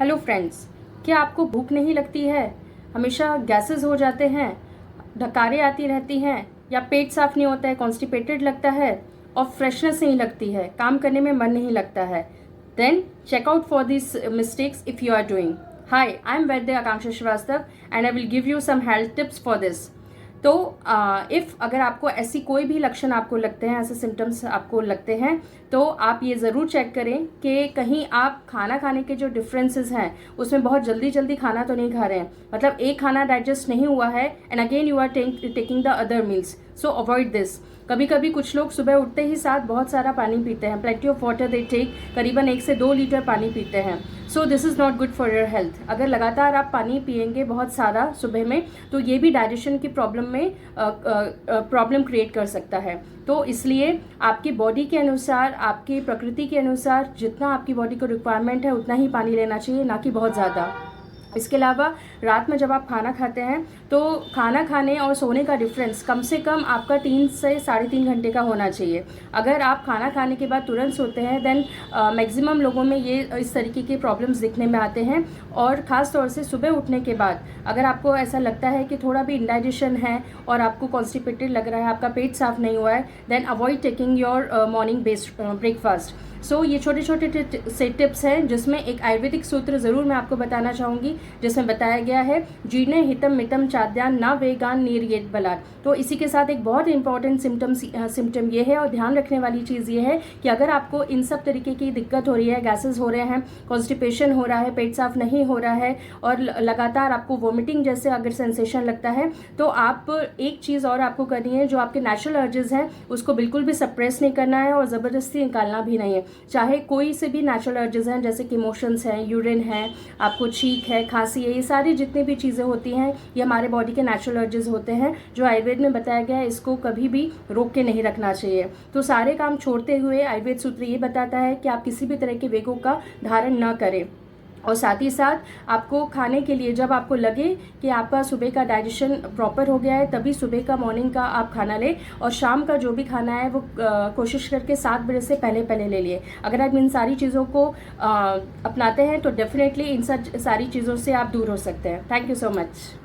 Hello friends, क्या आपको भूख नहीं लगती है? हमेशा गैसेस हो जाते हैं, डकारें आती रहती हैं, या पेट साफ नहीं होता है, कॉन्स्टिपेटेड लगता है और फ्रेशनेस नहीं लगती है, काम करने में मन नहीं लगता है? Then check out for this mistakes if you are doing. Hi, I am Vaidya Akanksha Srivastava and I will give you some health tips for this. तो अगर आपको ऐसी कोई भी लक्षण आपको लगते हैं, ऐसे सिम्टम्स आपको लगते हैं, तो आप ये ज़रूर चेक करें कि कहीं आप खाना खाने के जो डिफरेंसेस हैं उसमें बहुत जल्दी जल्दी खाना तो नहीं खा रहे हैं. मतलब एक खाना डाइजेस्ट नहीं हुआ है and again you are taking the other meals. So avoid this. कभी कभी कुछ लोग सुबह उठते ही साथ बहुत सारा पानी पीते हैं. Plenty of water they take, करीबन 1 से 2 लीटर पानी पीते हैं. So this is not good for your health. अगर लगातार आप पानी पिएंगे बहुत सारा सुबह में, तो ये भी डाइजेशन की प्रॉब्लम में प्रॉब्लम क्रिएट कर सकता है. तो इसलिए आपकी बॉडी के अनुसार, आपकी प्रकृति के अनुसार जितना आपकी बॉडी को रिक्वायरमेंट है उतना ही पानी लेना चाहिए, ना कि बहुत ज़्यादा. इसके अलावा रात में जब आप खाना खाते हैं तो खाना खाने और सोने का डिफरेंस कम से कम आपका 3 से 3.5 घंटे का होना चाहिए. अगर आप खाना खाने के बाद तुरंत सोते हैं देन मैक्सिमम लोगों में ये इस तरीके के प्रॉब्लम्स दिखने में आते हैं. और ख़ास तौर से सुबह उठने के बाद अगर आपको ऐसा लगता है कि थोड़ा भी इंडाइजेशन है और आपको कॉन्स्टिपेटेड लग रहा है, आपका पेट साफ नहीं हुआ है, then avoid taking your morning based breakfast. So ये छोटे छोटे से टिप्स हैं जिसमें एक आयुर्वेदिक सूत्र ज़रूर मैं आपको बताना चाहूँगी, जिसमें बताया गया है जीर्णे हितम मितम चाद्यान ना वेगान निर्येत बलात्. तो इसी के साथ एक बहुत इंपॉर्टेंट सिम्टम ये है और ध्यान रखने वाली चीज़ ये है कि अगर आपको इन सब तरीके की दिक्कत हो रही है, गैसेस हो रहे हैं, कॉन्स्टिपेशन हो रहा है, पेट साफ नहीं हो रहा है और लगातार आपको वोमिटिंग जैसे अगर सेंसेशन लगता है, तो आप एक चीज़ और आपको करनी है. जो आपके नेचुरल अर्जेस हैं उसको बिल्कुल भी सप्रेस नहीं करना है और ज़बरदस्ती निकालना भी नहीं है. चाहे कोई से भी नेचुरल अर्जेस हैं, जैसे कि इमोशंस हैं, यूरिन है, आपको छींक है, खांसी है, ये सारी जितनी भी चीज़ें होती हैं ये हमारे बॉडी के नेचुरल अर्जेस होते हैं जो आयुर्वेद में बताया गया है. इसको कभी भी रोक के नहीं रखना चाहिए. तो सारे काम छोड़ते हुए आयुर्वेद सूत्र ये बताता है कि आप किसी भी तरह के वेगों का धारण न करें. और साथ ही साथ आपको खाने के लिए जब आपको लगे कि आपका सुबह का डाइजेशन प्रॉपर हो गया है, तभी सुबह का, मॉर्निंग का आप खाना लें. और शाम का जो भी खाना है वो कोशिश करके 7 बजे से पहले ले लिए. अगर आप इन सारी चीज़ों को अपनाते हैं तो डेफिनेटली इन सारी चीज़ों से आप दूर हो सकते हैं. Thank you so much.